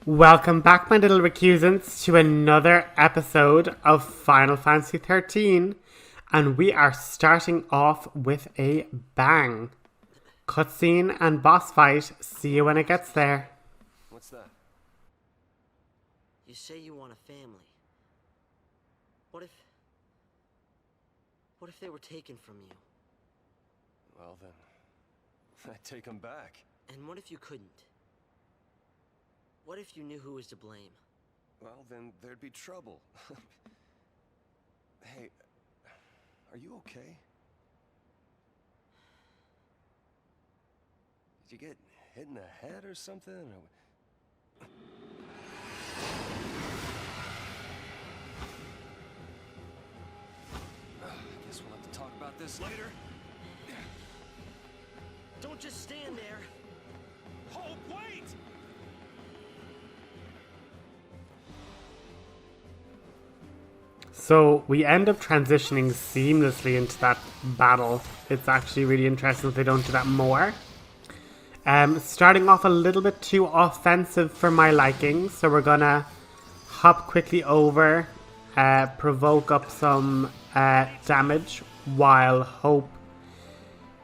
Welcome back, my little recusants, to another episode of Final Fantasy 13, and we are starting off with a bang. Cutscene and boss fight. See you when it gets there. What's that? You say you want a family. What if they were taken from you? Well then, I'd take them back. And what if you couldn't? What if you knew who was to blame? Well, then there'd be trouble. Hey, are you okay? Did you get hit in the head or something? Guess we'll have to talk about this later. Don't just stand there! Hope, wait! So we end up transitioning seamlessly into that battle. It's actually really interesting that they don't do that more. Starting off a little bit too offensive for my liking, so we're gonna hop quickly over, provoke up some damage while Hope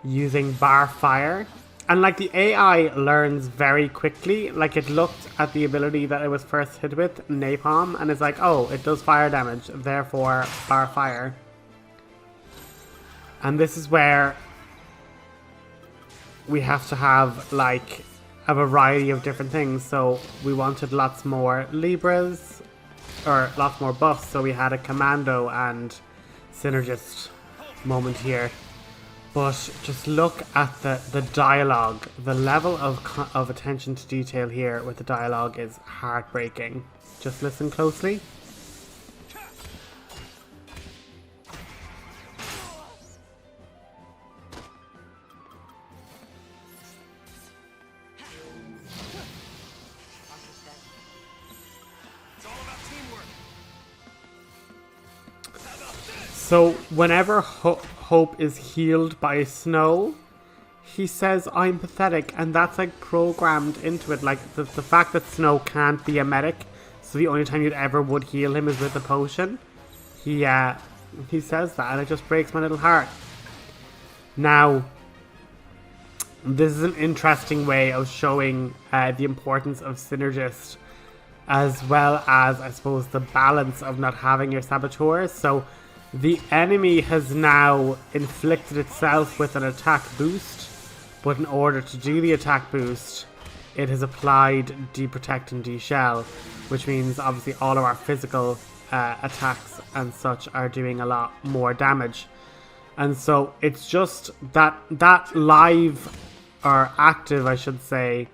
using bar fire. And like the AI learns very quickly, like it looked at the ability that it was first hit with, napalm, and it's like, oh, it does fire damage, therefore bar fire. And this is where we have to have like a variety of different things. So we wanted lots more Libras, or lots more buffs, so we had a commando and synergist moment here. But just look at the dialogue. The level of attention to detail here with the dialogue is heartbreaking. Just listen closely. So whenever Hope is healed by Snow, he says, I'm pathetic, and that's like programmed into it. Like the fact that Snow can't be a medic, so the only time you'd ever would heal him is with a potion. He says that, and it just breaks my little heart. Now, this is an interesting way of showing the importance of synergist, as well as, I suppose, the balance of not having your saboteurs. So the enemy has now inflicted itself with an attack boost, but in order to do the attack boost, it has applied De-Protect and De-Shell, which means obviously all of our physical attacks and such are doing a lot more damage. And so it's just that live, or active I should say,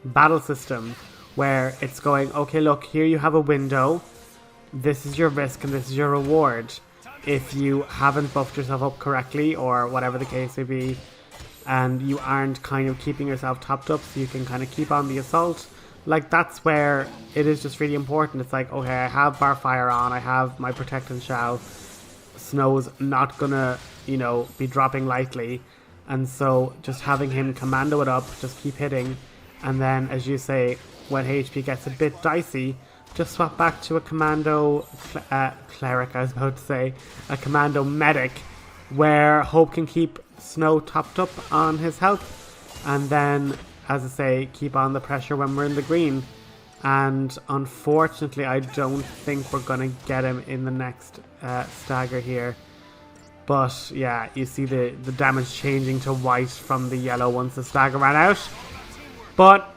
battle system where it's going, okay, look, here you have a window, this is your risk and this is your reward. If you haven't buffed yourself up correctly, or whatever the case may be, and you aren't kind of keeping yourself topped up so you can kind of keep on the assault, like that's where it is just really important. It's like, okay, I have bar fire on, I have my protect and shell, Snow's not gonna, you know, be dropping lightly, and so just having him commando it up, just keep hitting, and then as you say, when HP gets a bit dicey, just swap back to a commando cleric, I was about to say, a commando medic, where Hope can keep Snow topped up on his health, and then, as I say, keep on the pressure when we're in the green. And unfortunately, I don't think we're going to get him in the next stagger here. But yeah, you see the damage changing to white from the yellow once the stagger ran out. But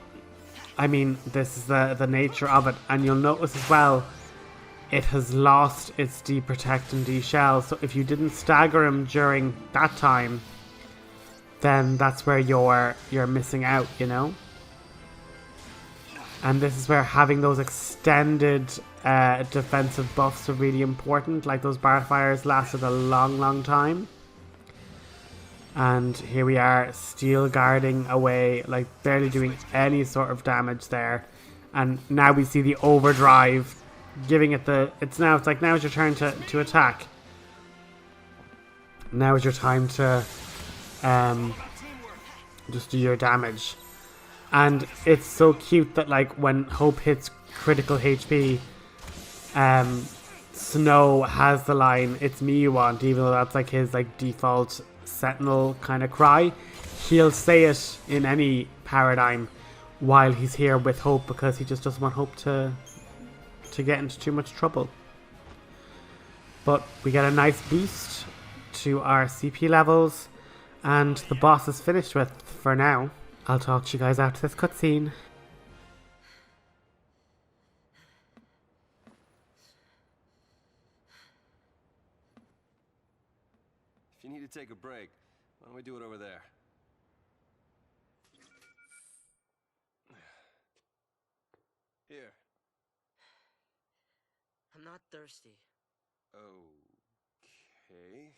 I mean, this is the nature of it, and you'll notice as well, it has lost its De-Protect and De-Shell, so if you didn't stagger him during that time, then that's where you're missing out, you know? And this is where having those extended defensive buffs are really important, like those bar fires lasted a long time. And here we are, steel guarding away, like barely doing any sort of damage there. And now we see the overdrive, giving it it's like now is your turn to attack. Now is your time to just do your damage. And it's so cute that like when Hope hits critical HP, Snow has the line, "It's me you want," even though that's like his like default Sentinel kind of cry. He'll say it in any paradigm while he's here with Hope because he just doesn't want Hope to get into too much trouble. But we get a nice boost to our CP levels, and the boss is finished with for now. I'll talk to you guys after this cutscene. If you need to take a break, why don't we do it over there? Here. I'm not thirsty. Okay.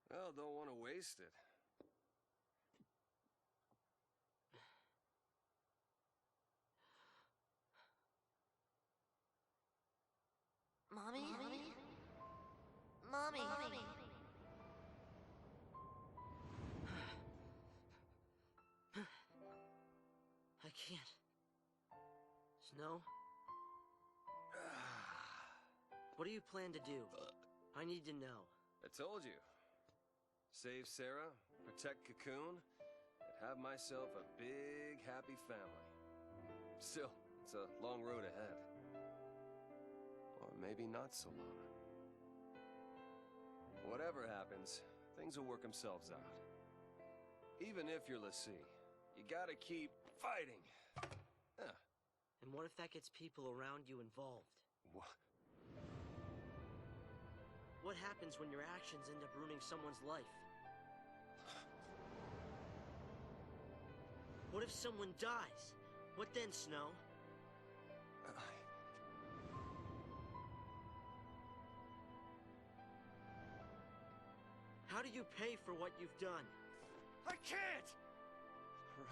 Well, don't want to waste it. Mommy? Mommy? I can't. Snow? What do you plan to do? I need to know. I told you. Save Sarah, protect Cocoon, and have myself a big, happy family. Still, it's a long road ahead. Or maybe not so long. Whatever happens, things will work themselves out. Even if you're Lassie, you gotta keep fighting. And what if that gets people around you involved? What? What happens when your actions end up ruining someone's life? What if someone dies? What then, Snow? How do you pay for what you've done? I can't!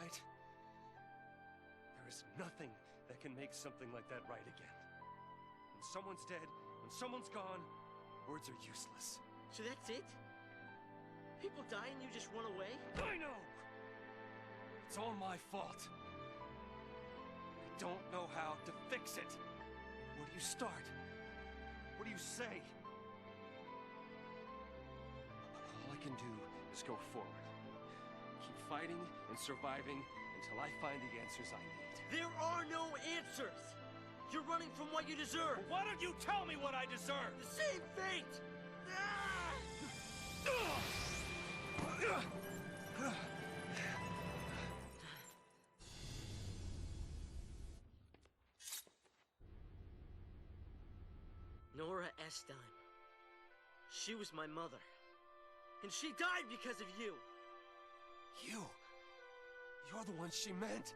Right? There is nothing that can make something like that right again. When someone's dead, when someone's gone, words are useless. So that's it? People die and you just run away? I know! It's all my fault. I don't know how to fix it. Where do you start? What do you say? All I can do is go forward. Keep fighting and surviving until I find the answers I need. There are no answers! You're running from what you deserve! Why don't you tell me what I deserve? The same fate! Nora Estine. She was my mother. And she died because of you! You're the one she meant.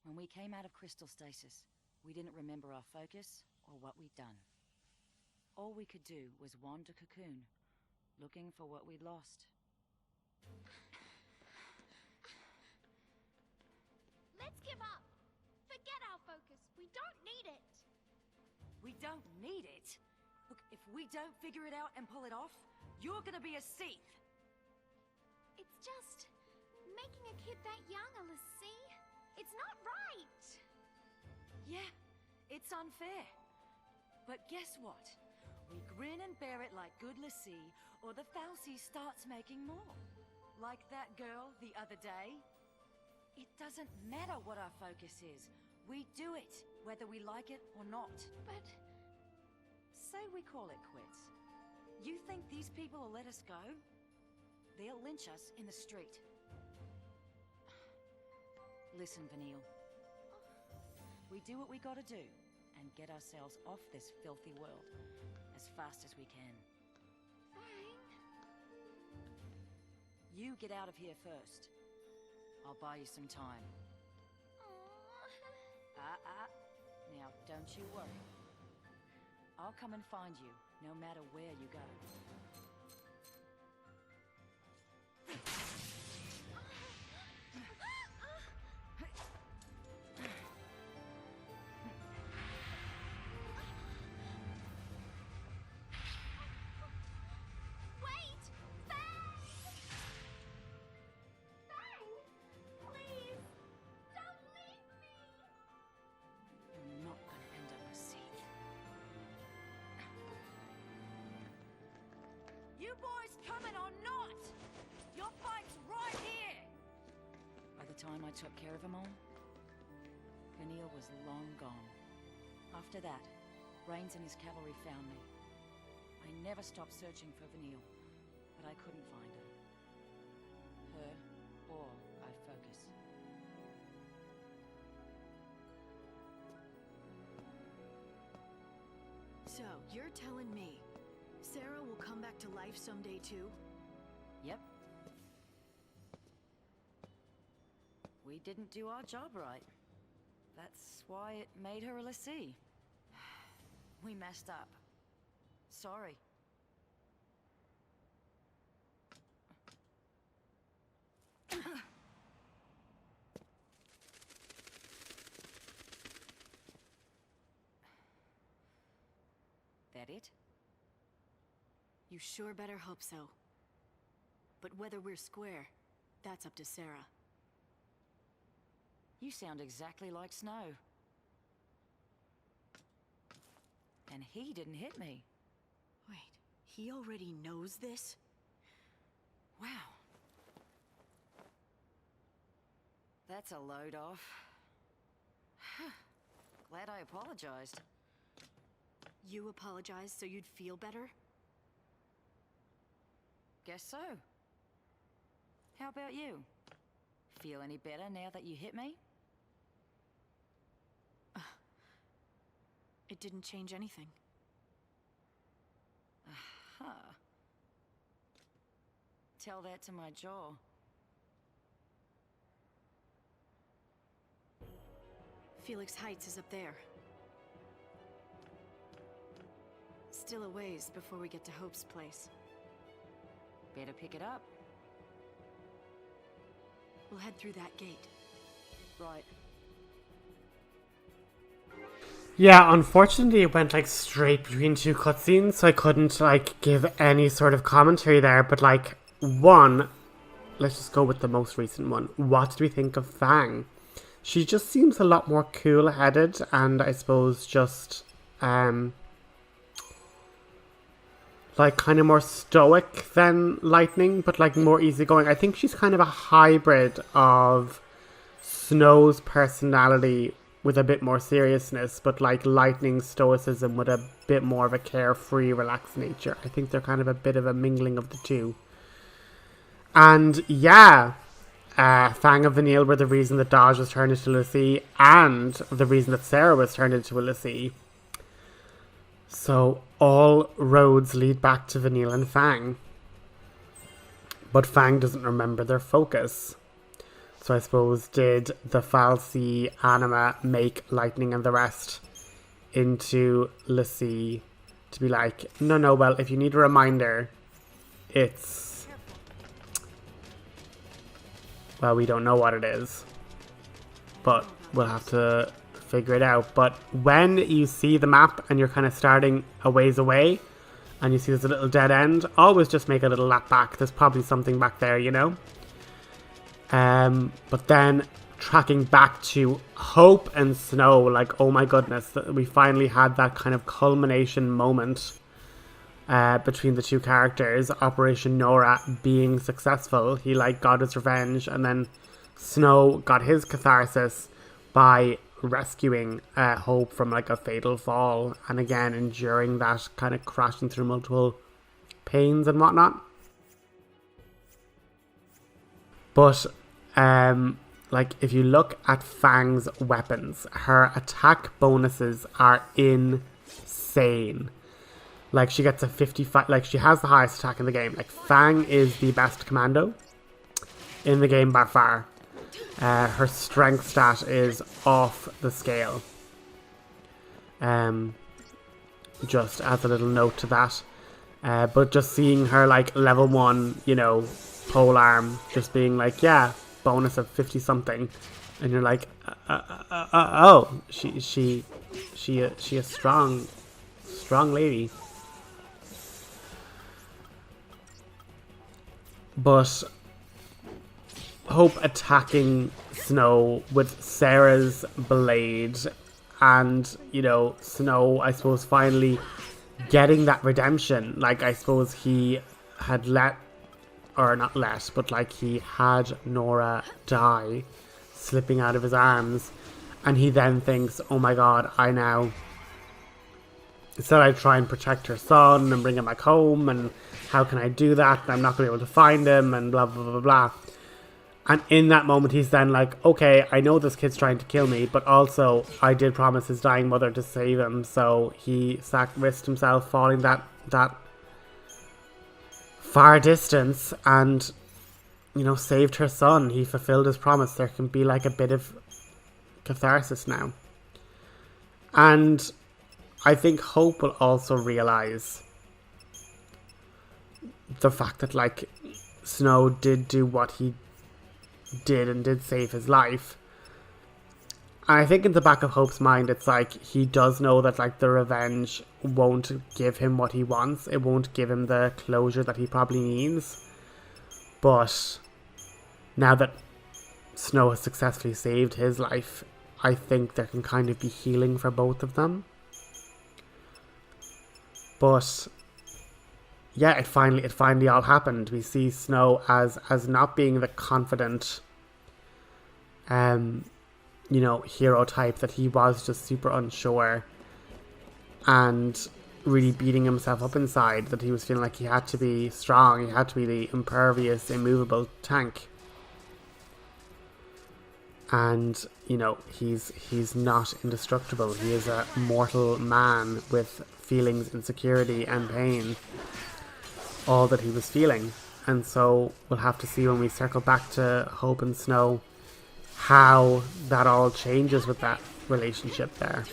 When we came out of crystal stasis, we didn't remember our focus or what we'd done. All we could do was wander Cocoon, looking for what we'd lost. Let's give up! Forget our focus. We don't need it. We don't need it? Look, if we don't figure it out and pull it off, you're gonna be a Seath! It's just... making a kid that young, Lassie. It's not right! Yeah, it's unfair. But guess what? We grin and bear it like good Lassie, or the Falsey starts making more. Like that girl the other day. It doesn't matter what our focus is. We do it, whether we like it or not. But... say we call it quits. You think these people will let us go? They'll lynch us in the street. Listen, Vanille. We do what we gotta do, and get ourselves off this filthy world as fast as we can. You get out of here first. I'll buy you some time. Now, don't you worry. I'll come and find you, no matter where you go. Wait! Fang! Fang! Please! Don't leave me! You're not gonna end up a seat. You boys coming or not? Your fight's right here! By the time I took care of them all, Vanille was long gone. After that, Rains and his cavalry found me. I never stopped searching for Vanille, but I couldn't find her. Her or I focus. So, you're telling me Sarah will come back to life someday too? Yep. We didn't do our job right. That's why it made her a lessee. We messed up. Sorry. That it? You sure better hope so. But whether we're square, that's up to Sarah. You sound exactly like Snow. And he didn't hit me. Wait, he already knows this? Wow. That's a load off. Glad I apologized. You apologized so you'd feel better? Guess so. How about you? Feel any better now that you hit me? It didn't change anything. Huh. Tell that to my jaw. Felix Heights is up there. Still a ways before we get to Hope's place. Better pick it up. We'll head through that gate. Right. Yeah, unfortunately it went like straight between two cutscenes, so I couldn't like give any sort of commentary there, but like one, let's just go with the most recent one. What did we think of Fang? She just seems a lot more cool-headed and I suppose just like kind of more stoic than Lightning, but like more easygoing. I think she's kind of a hybrid of Snow's personality with a bit more seriousness, but like Lightning's stoicism with a bit more of a carefree, relaxed nature. I think they're kind of a bit of a mingling of the two. And yeah, Fang and Vanille were the reason that Dodge was turned into a lessee, and the reason that Sarah was turned into a lessee. So all roads lead back to Vanille and Fang. But Fang doesn't remember their focus. So I suppose, did the Fal'Cie anima make Lightning and the rest into lessee to be like, no, well, if you need a reminder, it's... Well, we don't know what it is. But we'll have to figure it out. But when you see the map and you're kind of starting a ways away and you see there's a little dead end, always just make a little lap back. There's probably something back there, you know? But then tracking back to Hope and Snow, like, oh my goodness, we finally had that kind of culmination moment between the two characters. Operation NORA being successful. He like got his revenge, and then Snow got his catharsis by rescuing Hope from like a fatal fall, and again enduring that, kind of crashing through multiple pains and whatnot. But like if you look at Fang's weapons, her attack bonuses are insane. Like she gets a 55, like she has the highest attack in the game. Like Fang is the best commando. in the game by far. Her strength stat is off the scale. Just as a little note to that. But just seeing her like level 1, you know, pole arm, just being like, yeah, bonus of 50 something, and you're like, oh, she a strong lady. But Hope attacking Snow with Sarah's blade, and, you know, Snow, I suppose, finally getting that redemption. Like, I suppose he had but like he had Nora die, slipping out of his arms, and he then thinks, oh my god, instead I try and protect her son and bring him back home, and how can I do that? I'm not going to be able to find him, and blah blah blah blah. And in that moment he's then like, okay, I know this kid's trying to kill me, but also I did promise his dying mother to save him, so he risked himself falling that far distance and, you know, saved her son. He fulfilled his promise. There can be like a bit of catharsis now. And I think Hope will also realize the fact that, like, Snow did do what he did and did save his life. And I think in the back of Hope's mind, it's like, he does know that, like, the revenge won't give him what he wants. It won't give him the closure that he probably needs. But now that Snow has successfully saved his life, I think there can kind of be healing for both of them. But yeah, it finally all happened. We see Snow as not being the confident, you know, hero type that he was, just super unsure and really beating himself up inside, that he was feeling like he had to be strong, he had to be the impervious, immovable tank. And, you know, he's not indestructible. He is a mortal man with feelings, insecurity and pain, all that he was feeling. And so we'll have to see when we circle back to Hope and Snow how that all changes with that relationship there.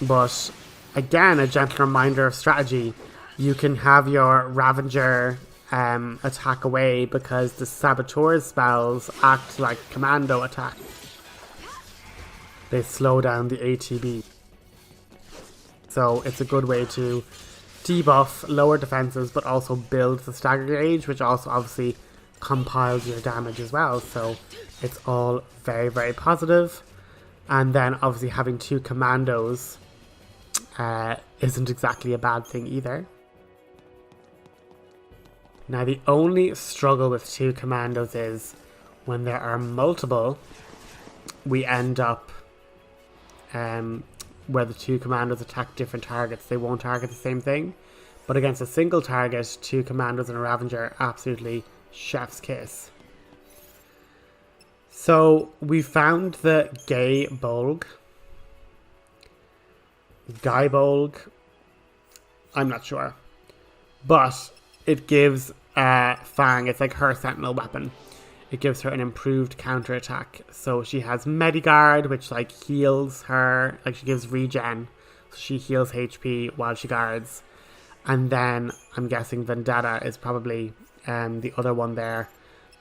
But again, a gentle reminder of strategy. You can have your Ravager attack away, because the Saboteur's spells act like commando attack. They slow down the ATB. So it's a good way to debuff lower defenses, but also build the stagger gauge, which also obviously compiles your damage as well. So it's all very, very positive. And then obviously having two commandos isn't exactly a bad thing either. Now, the only struggle with two commandos is when there are multiple, we end up where the two commandos attack different targets. They won't target the same thing. But against a single target, two commandos and a Ravager, absolutely chef's kiss. So we found the Guy Bolg, I'm not sure. But it gives Fang, it's like her sentinel weapon. It gives her an improved counterattack. So she has Mediguard, which like heals her, like she gives regen. So she heals HP while she guards. And then I'm guessing Vendetta is probably the other one there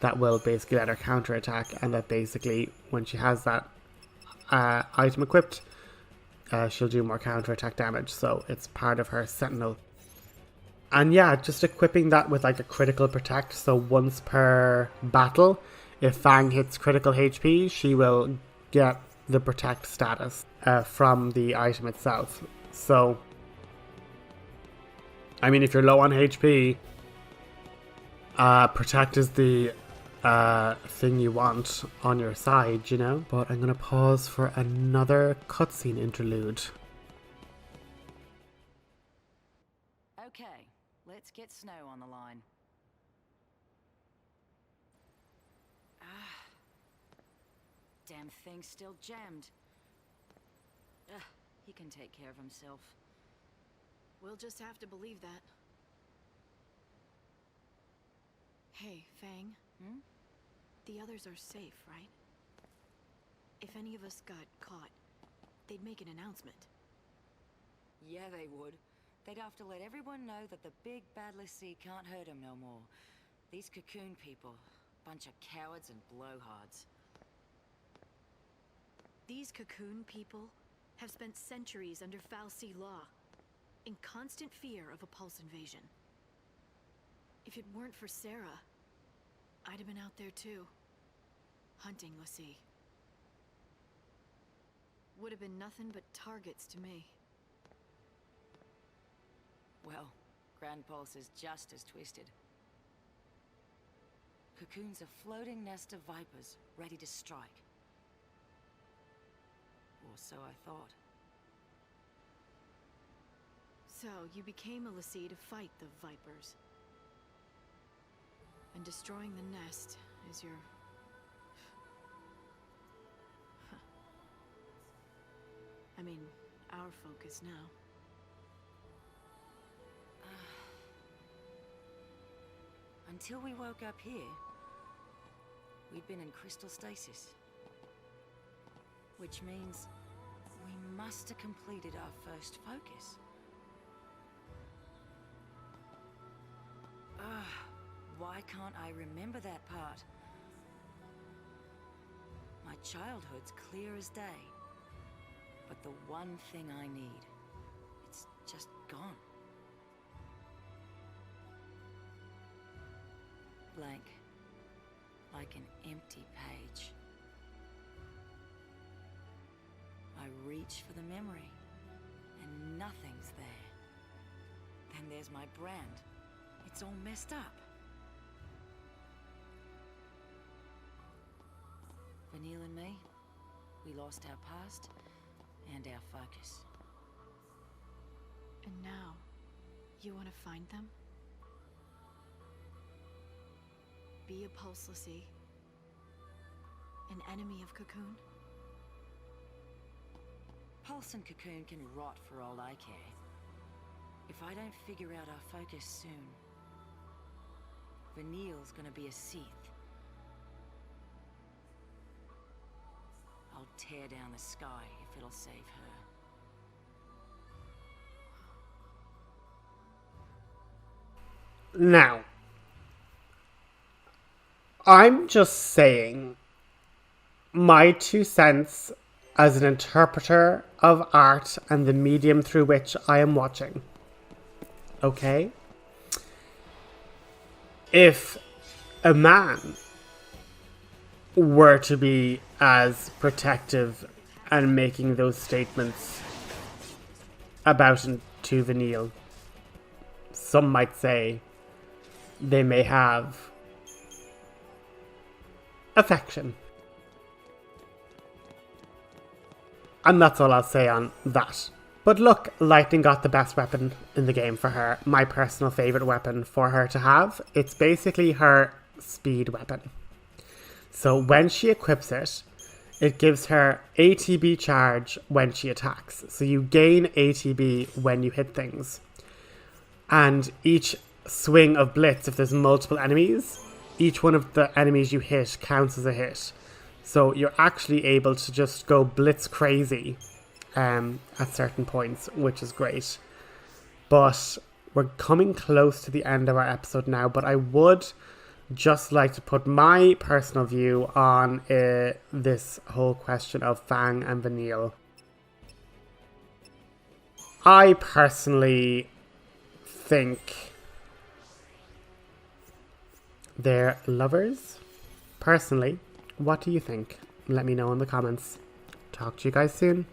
that will basically let her counterattack. And that basically, when she has that item equipped, she'll do more counterattack damage. So it's part of her sentinel. And yeah, just equipping that with like a critical protect. So once per battle, if Fang hits critical HP, she will get the protect status from the item itself. So, I mean, if you're low on HP, protect is the thing you want on your side, you know? But I'm going to pause for another cutscene interlude. Okay, let's get Snow on the line. Damn thing's still jammed. He can take care of himself. We'll just have to believe that. Hey, Fang. The others are safe, right? If any of us got caught, they'd make an announcement. Yeah, they would. They'd have to let everyone know that the big bad Lassie can't hurt them no more. These Cocoon people, bunch of cowards and blowhards. These Cocoon people have spent centuries under Fal'Cie law, in constant fear of a Pulse invasion. If it weren't for Sarah, I'd have been out there too, hunting Lassie. Would have been nothing but targets to me. Well, Grand Pulse is just as twisted. Cocoon's a floating nest of vipers, ready to strike. Or so I thought. So, you became a Lassie to fight the Vipers. And destroying the nest is your... I mean, our focus now. Until we woke up here, we'd been in crystal stasis. Which means we must have completed our first focus. Why can't I remember that part? My childhood's clear as day. But the one thing I need, it's just gone. Blank. Like an empty page. I reach for the memory, and nothing's there. Then there's my brand. It's all messed up. Vanille and me, we lost our past and our focus. And now, you want to find them? Be a Pulse Lassie? An enemy of Cocoon? Pulse and Cocoon can rot for all I care. If I don't figure out our focus soon, Vanille's gonna be a Seath. I'll tear down the sky if it'll save her. Now, I'm just saying my 2 cents as an interpreter of art and the medium through which I am watching. Okay? If a man were to be as protective and making those statements about and to Vanille, some might say they may have affection. And that's all I'll say on that. But look, Lightning got the best weapon in the game for her. My personal favourite weapon for her to have. It's basically her speed weapon. So when she equips it, it gives her ATB charge when she attacks. So you gain ATB when you hit things. And each swing of Blitz, if there's multiple enemies, each one of the enemies you hit counts as a hit. So you're actually able to just go Blitz crazy at certain points, which is great. But we're coming close to the end of our episode now, but I would just like to put my personal view on this whole question of Fang and Vanille. I personally think they're lovers. Personally, what do you think? Let me know in the comments. Talk to you guys soon.